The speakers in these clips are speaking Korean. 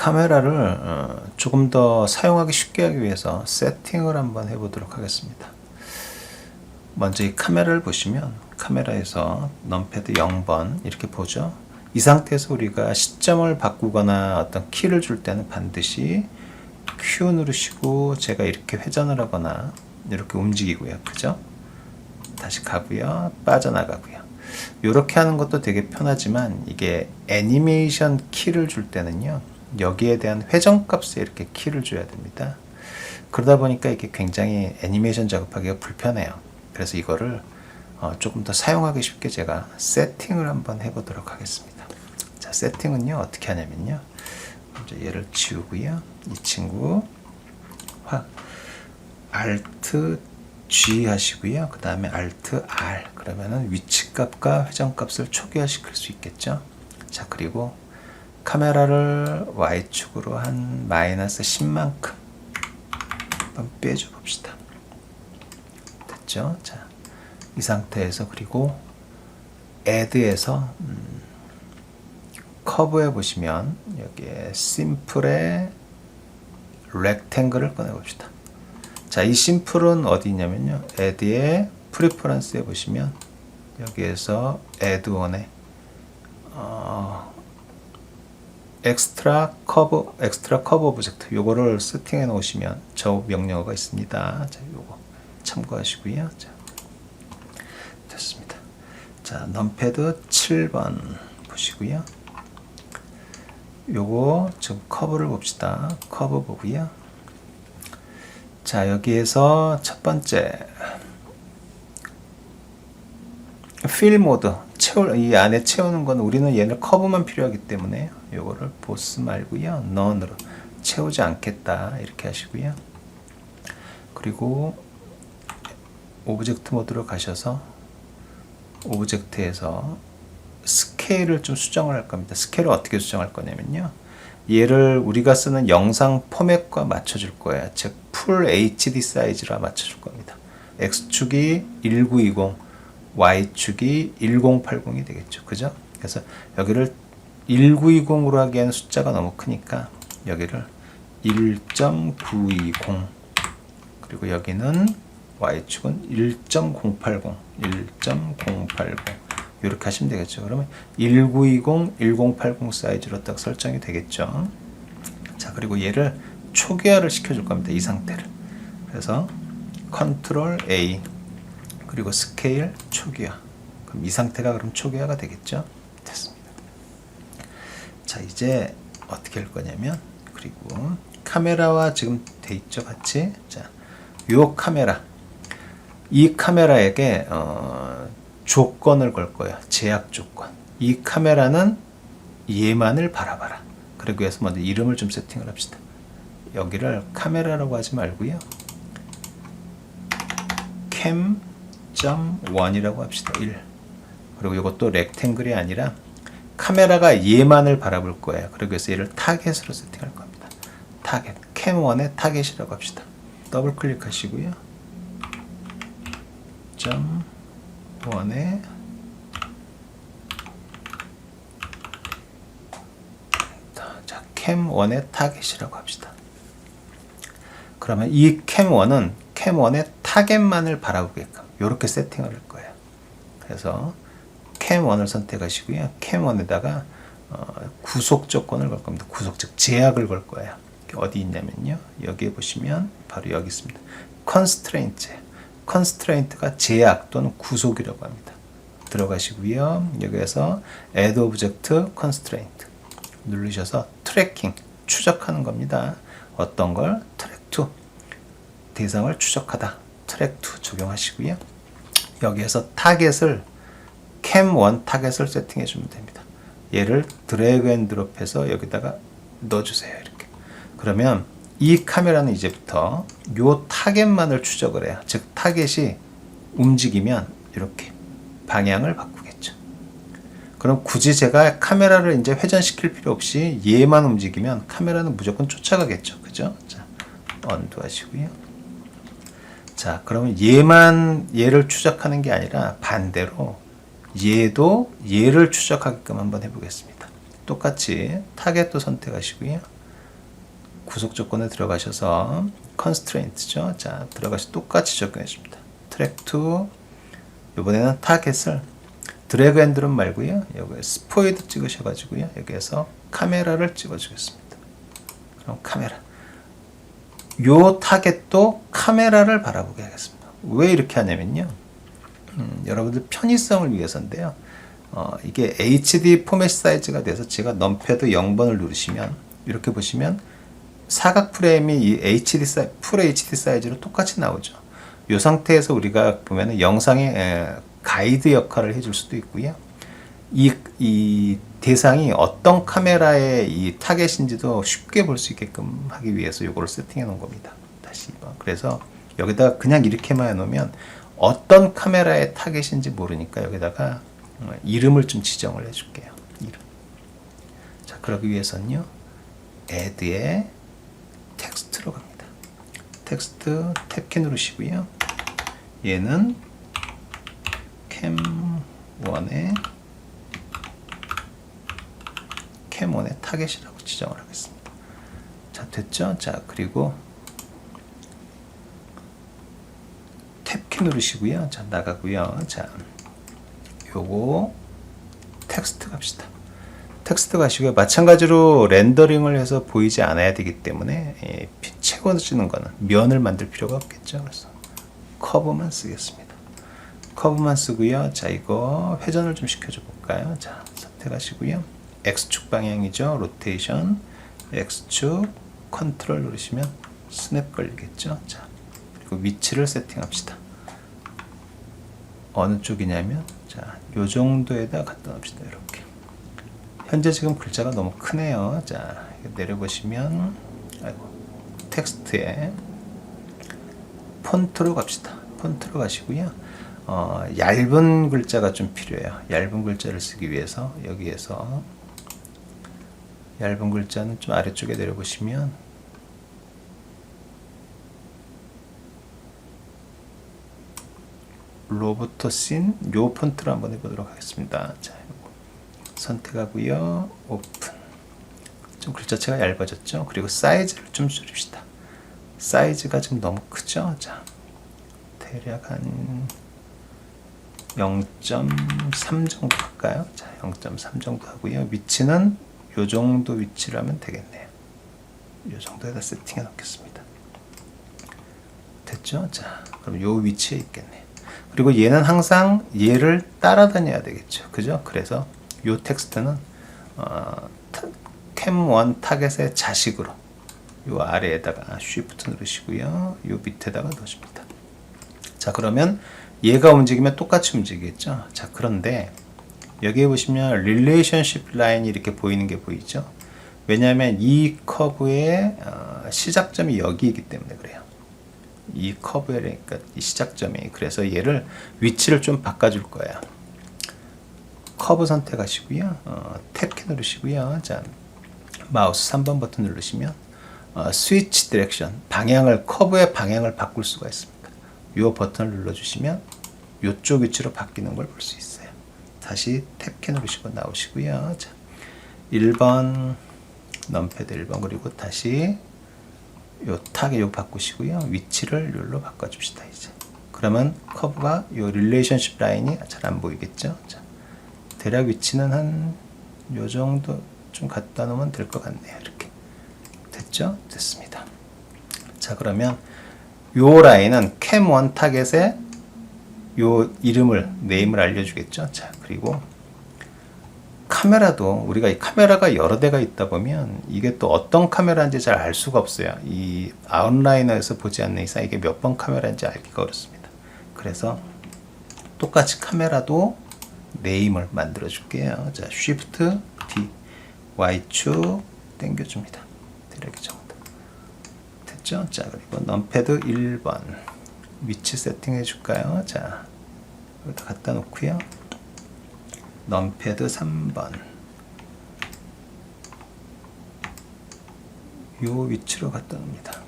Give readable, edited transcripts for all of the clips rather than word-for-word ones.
카메라를 조금 더 사용하기 쉽게 하기 위해서 세팅을 한번 해보도록 하겠습니다. 먼저 이 카메라를 보시면 카메라에서 넘패드 0번 이렇게 보죠. 이 상태에서 우리가 시점을 바꾸거나 어떤 키를 줄 때는 반드시 Q 누르시고 제가 이렇게 회전을 하거나 이렇게 움직이고요. 그죠? 다시 가고요. 빠져나가고요. 이렇게 하는 것도 되게 편하지만 이게 애니메이션 키를 줄 때는요. 여기에 대한 회전값에 이렇게 키를 줘야 됩니다. 그러다 보니까 이게 굉장히 애니메이션 작업하기가 불편해요. 그래서 이거를 조금 더 사용하기 쉽게 제가 세팅을 한번 해보도록 하겠습니다. 자, 세팅은요 어떻게 하냐면요. 먼저 얘를 지우고요. 이 친구 Alt G 하시고요. 그 다음에 Alt R 그러면은 위치값과 회전값을 초기화시킬 수 있겠죠. 자, 그리고 카메라를 Y축으로 한 마이너스 10만큼 한번 빼줘 봅시다. 됐죠? 자, 이 상태에서 그리고 Add에서 커브에 보시면 여기에 심플의 렉탱글을 꺼내 봅시다. 자, 이 심플은 어디 있냐면요. Add의 프리퍼런스에 보시면 여기에서 Add1에 엑스트라 커브 오브젝트 요거를 세팅해 놓으시면 저 명령어가 있습니다. 자, 요거 참고하시고요. 자, 됐습니다. 자, 넘패드 7번 보시고요. 요거 좀 커브를 봅시다. 커브 보고요. 자, 여기에서 첫 번째 필 모드 이 안에 채우는 건 우리는 얘는 커브만 필요하기 때문에 요거를 보스 말고요. 넌으로 채우지 않겠다 이렇게 하시고요. 그리고 오브젝트 모드로 가셔서 오브젝트에서 스케일을 좀 수정을 할 겁니다. 스케일을 어떻게 수정할 거냐면요. 얘를 우리가 쓰는 영상 포맷과 맞춰줄 거예요. 즉 풀 HD 사이즈라 맞춰줄 겁니다. X축이 1920 Y축이 1080이 되겠죠. 그죠? 그래서 여기를 1920으로 하기에는 숫자가 너무 크니까 여기를 1.920 그리고 여기는 Y축은 1.080 이렇게 하시면 되겠죠. 그러면 1920, 1080 사이즈로 딱 설정이 되겠죠. 자, 그리고 얘를 초기화를 시켜줄 겁니다. 이 상태를. 그래서 컨트롤 A 그리고 스케일 초기화. 그럼 이 상태가 그럼 초기화가 되겠죠. 됐습니다. 자, 이제 어떻게 할 거냐면 그리고 카메라와 지금 돼 있죠, 같이. 자, 요 카메라. 이 카메라에게 조건을 걸 거예요. 제약 조건. 이 카메라는 얘만을 바라봐라. 그러기 위해서 먼저 이름을 좀 세팅을 합시다. 여기를 카메라라고 하지 말고요. cam.1이라고 합시다. 1. 그리고 이것도 렉탱글이 아니라 카메라가 얘만을 바라볼 거예요. 그러기 위해서 얘를 타겟으로 세팅할 겁니다. 타겟. cam1의 타겟이라고 합시다. 더블 클릭하시고요. 점 1에 자, cam1의 타겟이라고 합시다. 그러면 이 cam1은 cam1의 타겟만을 바라보게끔 이렇게 세팅을 할 거예요. 그래서 cam1을 선택하시고요. cam1에다가 구속 조건을 걸 겁니다. 구속 즉 제약을 걸 거예요. 어디 있냐면요. 여기에 보시면 바로 여기 있습니다. constraint가 제약 또는 구속이라고 합니다. 들어가시고요. 여기에서 add object constraint 누르셔서 트래킹 추적하는 겁니다. 어떤 걸 트랙 2 대상을 추적하다 트랙 2 적용하시고요. 여기에서 타겟을 cam1 타겟을 세팅해 주면 됩니다. 얘를 드래그 앤 드롭해서 여기다가 넣어주세요. 이렇게. 그러면 이 카메라는 이제부터 요 타겟만을 추적을 해요. 즉 타겟이 움직이면 이렇게 방향을 바꾸겠죠. 그럼 굳이 제가 카메라를 이제 회전시킬 필요 없이 얘만 움직이면 카메라는 무조건 쫓아가겠죠. 그죠? 자, 언두 하시고요. 자, 그러면 얘를 추적하는 게 아니라 반대로 얘도 얘를 추적하게끔 한번 해보겠습니다. 똑같이 타겟도 선택하시고요. 구속 조건에 들어가셔서 constraint죠. 자, 들어가서 똑같이 적용해 줍니다. track to, 이번에는 타겟을 드래그 앤 드롭 말고요. 여기 스포이드 찍으셔가지고요. 여기에서 카메라를 찍어주겠습니다. 그럼 카메라. 요 타겟도 카메라를 바라보게 하겠습니다. 왜 이렇게 하냐면요. 여러분들 편의성을 위해서인데요. 이게 HD 포맷 사이즈가 돼서 제가 넘패드 0번을 누르시면 이렇게 보시면 사각 프레임이 이 풀 HD 사이즈로 똑같이 나오죠. 이 상태에서 우리가 보면 영상의 가이드 역할을 해줄 수도 있고요. 이 대상이 어떤 카메라의 이 타겟인지도 쉽게 볼 수 있게끔 하기 위해서 이거를 세팅해 놓은 겁니다. 다시 2번. 그래서 여기다 그냥 이렇게만 해놓으면 어떤 카메라의 타겟인지 모르니까 여기다가 이름을 좀 지정을 해줄게요. 이름. 자, 그러기 위해서는요. add에 텍스트로 갑니다. 텍스트 탭키 누르시고요. 얘는 캠1의 타겟이라고 지정을 하겠습니다. 자, 됐죠? 자, 그리고 탭키 누르시고요. 자, 나가고요. 자, 요거 텍스트 갑시다. 텍스트 가시고요. 마찬가지로 렌더링을 해서 보이지 않아야 되기 때문에 채워지는 거는 면을 만들 필요가 없겠죠. 그래서 커브만 쓰겠습니다. 커브만 쓰고요. 자, 이거 회전을 좀 시켜줘 볼까요? 자, 선택하시고요. X축 방향이죠. 로테이션, X축, 컨트롤 누르시면 스냅 걸리겠죠. 자, 그리고 위치를 세팅합시다. 어느 쪽이냐면, 자, 요 정도에다 갖다 놓읍시다. 이렇게. 현재 지금 글자가 너무 크네요. 자, 내려보시면, 아이고, 텍스트에 폰트로 갑시다. 폰트로 가시고요. 얇은 글자가 좀 필요해요. 얇은 글자를 쓰기 위해서 여기에서 얇은 글자는 좀 아래쪽에 내려보시면 로보토신 요 폰트로 한번 해보도록 하겠습니다. 자, 선택하고요. 오픈. 좀 글자체가 얇아졌죠. 그리고 사이즈를 좀 줄입시다. 사이즈가 좀 너무 크죠. 자, 대략 한 0.3 정도 할까요? 자, 0.3 정도 하고요. 위치는 요 정도 위치로 하면 되겠네요. 요 정도에다 세팅해 놓겠습니다. 됐죠? 자, 그럼 요 위치에 있겠네요. 그리고 얘는 항상 얘를 따라다녀야 되겠죠. 그죠? 그래서 요 텍스트는 캠1 타겟의 자식으로 요 아래에다가 쉬프트 누르시고요. 요 밑에다가 넣어줍니다. 자, 그러면 얘가 움직이면 똑같이 움직이겠죠. 자, 그런데 여기에 보시면 릴레이션십 라인이 이렇게 보이는 게 보이죠. 왜냐하면 이 커브의 시작점이 여기이기 때문에 그래요. 이 커브의, 그러니까 이 시작점이. 그래서 얘를 위치를 좀 바꿔줄 거예요. 커브 선택하시고요. 탭키 누르시고요. 자, 마우스 3번 버튼 누르시면 스위치 디렉션, 방향을, 커브의 방향을 바꿀 수가 있습니다. 이 버튼을 눌러주시면 이쪽 위치로 바뀌는 걸 볼 수 있어요. 다시 탭키 누르시고 나오시고요. 자, 1번 넘패드 1번 그리고 다시 요 타겟 요 바꾸시고요. 위치를 요로 바꿔줍시다. 이제 그러면 커브가 요 릴레이션십 라인이 잘 안 보이겠죠. 자, 대략 위치는 한 요 정도 좀 갖다 놓으면 될 것 같네요. 이렇게 됐죠? 됐습니다. 자, 그러면 요 라인은 캠1 타겟의 요 이름을, 네임을 알려주겠죠. 자, 그리고 카메라도 우리가 이 카메라가 여러 대가 있다 보면 이게 또 어떤 카메라인지 잘 알 수가 없어요. 이 아웃라이너에서 보지 않는 이상 이게 몇 번 카메라인지 알기가 어렵습니다. 그래서 똑같이 카메라도 네임을 만들어 줄게요. 자, Shift D Y축 당겨줍니다. 대략 이 정도 됐죠? 자, 그리고 넘패드 1번 위치 세팅해 줄까요? 자, 여기다 갖다 놓고요. 넘패드 3번 요 위치로 갖다 놉니다.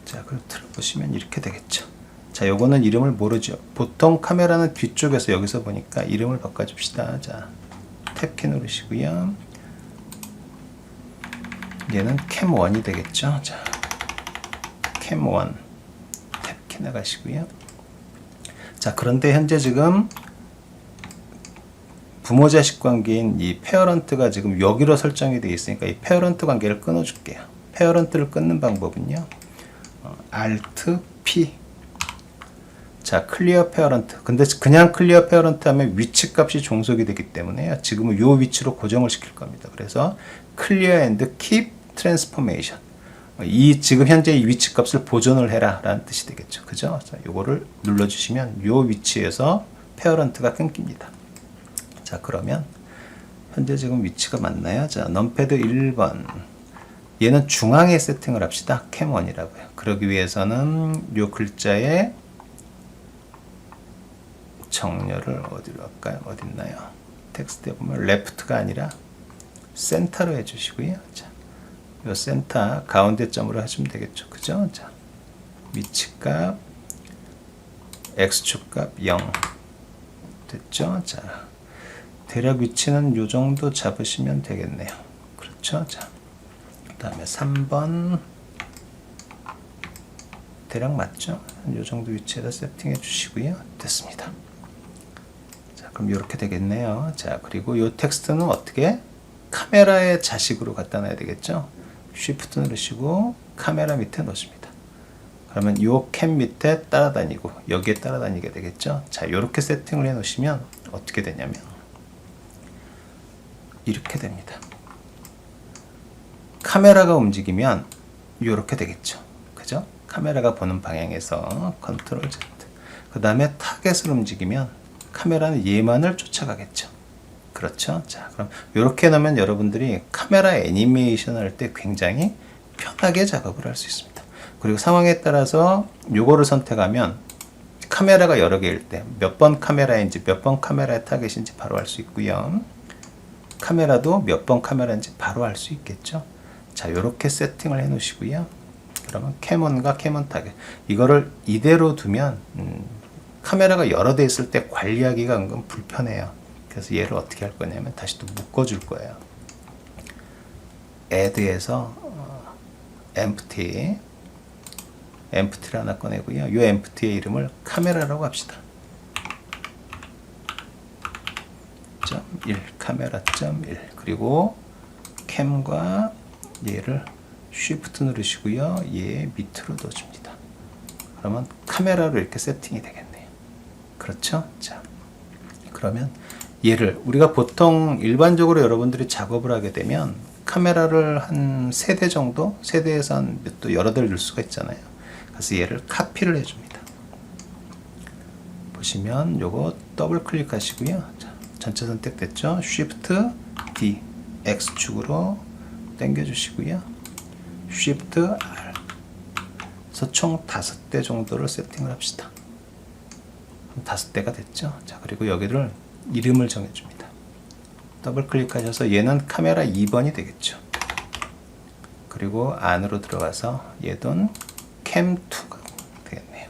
자, 그럼 들어보시면 이렇게 되겠죠. 자, 요거는 이름을 모르죠. 보통 카메라는 뒤쪽에서 여기서 보니까 이름을 바꿔줍시다. 자, 탭키 누르시고요. 얘는 캠1이 되겠죠. 자, 캠1 탭키 나가시고요. 자, 그런데 현재 지금 부모 자식 관계인 이 페어런트가 지금 여기로 설정이 되어 있으니까 이 페어런트 관계를 끊어 줄게요. 페어런트를 끊는 방법은요, Alt P. 자, 클리어 페어런트. 근데 그냥 클리어 페어런트 하면 위치 값이 종속이 되기 때문에 지금은 요 위치로 고정을 시킬 겁니다. 그래서 클리어 앤드 keep 트랜스포메이션. 이 지금 현재 이 위치 값을 보존을 해라 라는 뜻이 되겠죠. 그죠? 자, 요거를 눌러 주시면 요 위치에서 페어런트가 끊깁니다. 자, 그러면 현재 지금 위치가 맞나요? 자, 넘패드 1번. 얘는 중앙에 세팅을 합시다. 캠1이라고요. 그러기 위해서는 요 글자에 정렬을 어디로 할까요? 어디 있나요? 텍스트에 보면 레프트가 아니라 센터로 해주시고요. 자, 요 센터 가운데 점으로 하시면 되겠죠. 그죠? 자, 위치값 x축값 0 됐죠? 자, 대략 위치는 요 정도 잡으시면 되겠네요. 그렇죠? 자, 그 다음에 3번 대략 맞죠? 요 정도 위치에다 세팅해 주시고요. 됐습니다. 자, 그럼 이렇게 되겠네요. 자, 그리고 요 텍스트는 어떻게? 카메라의 자식으로 갖다 놔야 되겠죠? 쉬프트 누르시고 카메라 밑에 놓습니다. 그러면 요 캠 밑에 따라다니고 여기에 따라다니게 되겠죠? 자, 요렇게 세팅을 해 놓으시면 어떻게 되냐면 이렇게 됩니다. 카메라가 움직이면 요렇게 되겠죠. 그죠? 카메라가 보는 방향에서 컨트롤 Z. 그 다음에 타겟을 움직이면 카메라는 얘만을 쫓아가겠죠. 그렇죠? 자, 그럼 이렇게 놓으면 여러분들이 카메라 애니메이션 할 때 굉장히 편하게 작업을 할 수 있습니다. 그리고 상황에 따라서 요거를 선택하면 카메라가 여러 개일 때 몇 번 카메라인지 몇 번 카메라의 타겟인지 바로 알 수 있고요. 카메라도 몇 번 카메라인지 바로 알 수 있겠죠. 자, 요렇게 세팅을 해 놓으시고요. 그러면 캠1과 캠1 타겟 이거를 이대로 두면 카메라가 여러 대 있을 때 관리하기가 은근 불편해요. 그래서 얘를 어떻게 할 거냐면 다시 또 묶어 줄 거예요. add에서 empty를 하나 꺼내고요. 이 empty의 이름을 카메라라고 합시다. .1 카메라 .1 그리고 캠과 얘를 쉬프트 누르시고요. 얘 밑으로 넣어줍니다. 그러면 카메라로 이렇게 세팅이 되겠네요. 그렇죠? 자, 그러면 얘를 우리가 보통 일반적으로 여러분들이 작업을 하게 되면 카메라를 한 3대 정도, 3대에서 한 또 여러 대를 넣을 수가 있잖아요. 그래서 얘를 카피를 해줍니다. 보시면 요거 더블 클릭하시고요. 자, 전체 선택됐죠? Shift D X축으로 당겨주시고요. Shift R 그래서 총 5대 정도를 세팅을 합시다. 5대가 됐죠? 자, 그리고 여기를 이름을 정해줍니다. 더블 클릭하셔서 얘는 카메라 2번이 되겠죠. 그리고 안으로 들어가서 얘도 캠2가 되겠네요.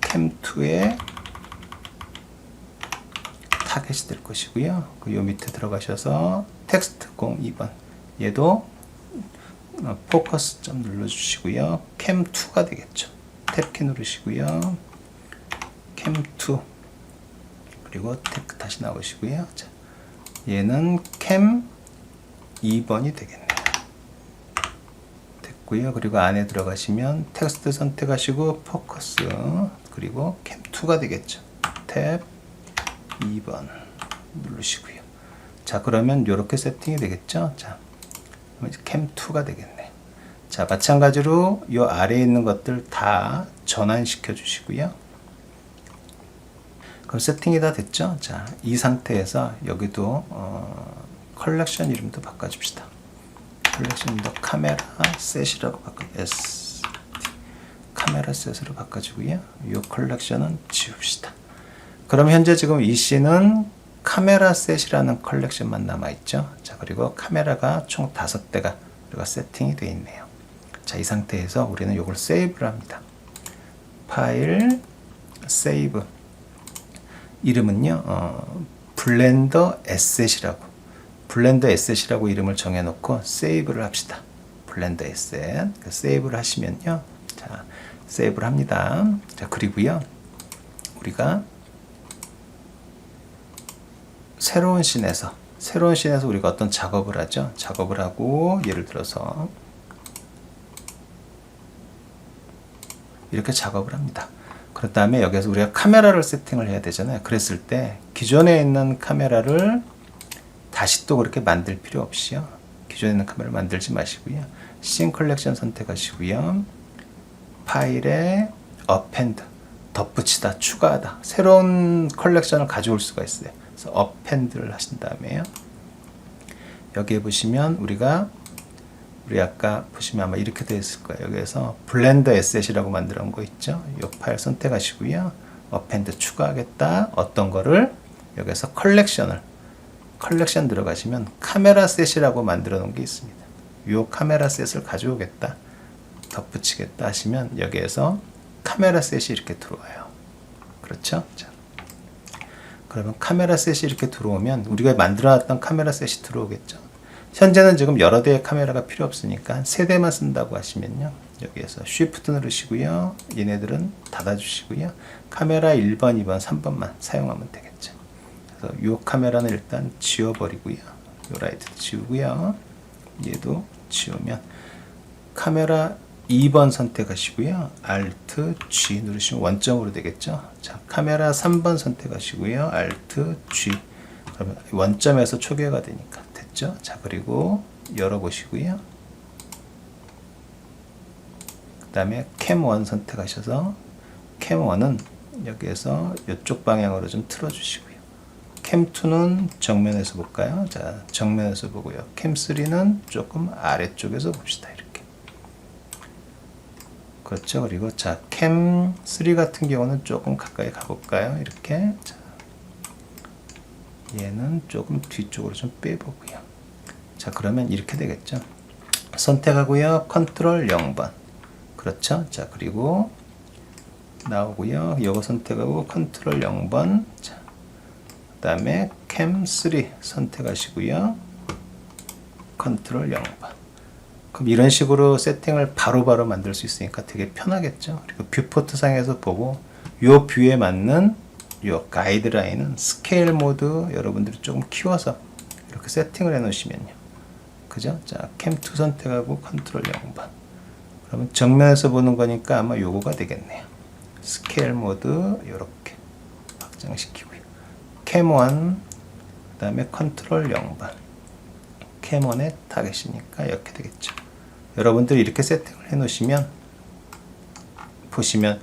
캠2의 타겟이 될 것이고요. 요 밑에 들어가셔서 텍스트 02번 얘도 포커스 점 눌러주시고요. 캠2가 되겠죠. 탭키 누르시고요. 캠2 그리고 탭 다시 나오시고요. 자, 얘는 캠 2번이 되겠네요. 됐고요. 그리고 안에 들어가시면 텍스트 선택하시고 포커스 그리고 캠2가 되겠죠. 탭 2번 누르시고요. 자, 그러면 이렇게 세팅이 되겠죠. 자, 캠2가 되겠네요. 자, 마찬가지로 이 아래에 있는 것들 다 전환시켜 주시고요. 그럼 세팅이 다 됐죠. 자, 이 상태에서 여기도 컬렉션 이름도 바꿔줍시다. 컬렉션 이름도 카메라 셋이라고 카메라 셋으로 바꿔주고요. 이 컬렉션은 지웁시다. 그럼 현재 지금 이 씨는 카메라 셋이라는 컬렉션만 남아있죠. 자, 그리고 카메라가 총 5대가 우리가 세팅이 되어 있네요. 자, 이 상태에서 우리는 이걸 세이브를 합니다. 파일, 세이브. 이름은요, 블렌더 에셋이라고 블렌더 에셋이라고 이름을 정해놓고 세이브를 합시다. 블렌더 에셋. 세이브를 하시면요. 자, 세이브를 합니다. 자, 그리고요. 우리가 새로운 씬에서 우리가 어떤 작업을 하죠. 작업을 하고 예를 들어서 이렇게 작업을 합니다. 그런 다음에 여기서 우리가 카메라를 세팅을 해야 되잖아요. 그랬을 때 기존에 있는 카메라를 다시 또 그렇게 만들 필요 없이요. 기존에 있는 카메라를 만들지 마시고요. 씬 컬렉션 선택하시고요. 파일에 append, 덧붙이다, 추가하다. 새로운 컬렉션을 가져올 수가 있어요. 그래서 append를 하신 다음에요. 여기에 보시면 우리 아까 보시면 아마 이렇게 되어 있을 거예요. 여기에서 블렌더 에셋이라고 만들어 놓은 거 있죠. 이 파일 선택하시고요. append 추가하겠다. 어떤 거를 여기서 컬렉션 들어가시면 카메라 셋이라고 만들어 놓은 게 있습니다. 이 카메라 셋을 가져오겠다. 덧붙이겠다 하시면 여기에서 카메라 셋이 이렇게 들어와요. 그렇죠? 자, 그러면 카메라 셋이 이렇게 들어오면 우리가 만들어놨던 카메라 셋이 들어오겠죠. 현재는 지금 여러 대의 카메라가 필요 없으니까 세 대만 쓴다고 하시면요. 여기에서 Shift 누르시고요. 얘네들은 닫아주시고요. 카메라 1번, 2번, 3번만 사용하면 되겠죠. 그래서 이 카메라는 일단 지워버리고요. 이 라이트도 지우고요. 얘도 지우면 카메라 2번 선택하시고요. Alt G 누르시면 원점으로 되겠죠. 자, 카메라 3번 선택하시고요. Alt G. 그러면 원점에서 초기화가 되니까 됐죠. 자, 그리고 열어보시고요. 그 다음에 Cam1 선택하셔서 Cam1은 여기에서 이쪽 방향으로 좀 틀어주시고요. Cam2는 정면에서 볼까요? 자, 정면에서 보고요. Cam3는 조금 아래쪽에서 봅시다. 이렇게. 그렇죠. 그리고 자, Cam3 같은 경우는 조금 가까이 가볼까요? 이렇게. 자, 얘는 조금 뒤쪽으로 좀 빼보고요. 자, 그러면 이렇게 되겠죠. 선택하고요. 컨트롤 0번. 그렇죠. 자, 그리고 나오고요. 이거 선택하고 컨트롤 0번. 자, 그 다음에 Cam3 선택하시고요. 컨트롤 0번. 그럼 이런 식으로 세팅을 바로바로 만들 수 있으니까 되게 편하겠죠. 그리고 뷰포트 상에서 보고 요 뷰에 맞는 요 가이드라인은 스케일 모드 여러분들이 조금 키워서 이렇게 세팅을 해 놓으시면요. 그죠? 자, Cam2 선택하고 컨트롤 0번. 그러면 정면에서 보는 거니까 아마 요거가 되겠네요. 스케일 모드 요렇게 확장시키고요. Cam1 그 다음에 컨트롤 0번. Cam1의 타겟이니까 이렇게 되겠죠. 여러분들이 이렇게 세팅을 해 놓으시면 보시면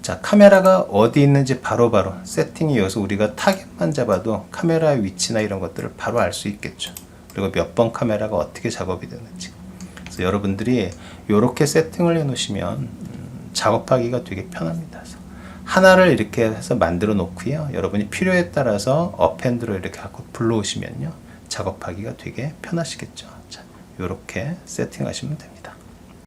자, 카메라가 어디 있는지 바로바로 세팅이 여기서 우리가 타겟만 잡아도 카메라 위치나 이런 것들을 바로 알 수 있겠죠. 그리고 몇 번 카메라가 어떻게 작업이 되는지. 그래서 여러분들이 이렇게 세팅을 해 놓으시면 작업하기가 되게 편합니다. 그래서 하나를 이렇게 해서 만들어 놓고요. 여러분이 필요에 따라서 어펜드로 이렇게 갖고 불러오시면요. 작업하기가 되게 편하시겠죠. 자, 이렇게 세팅하시면 됩니다.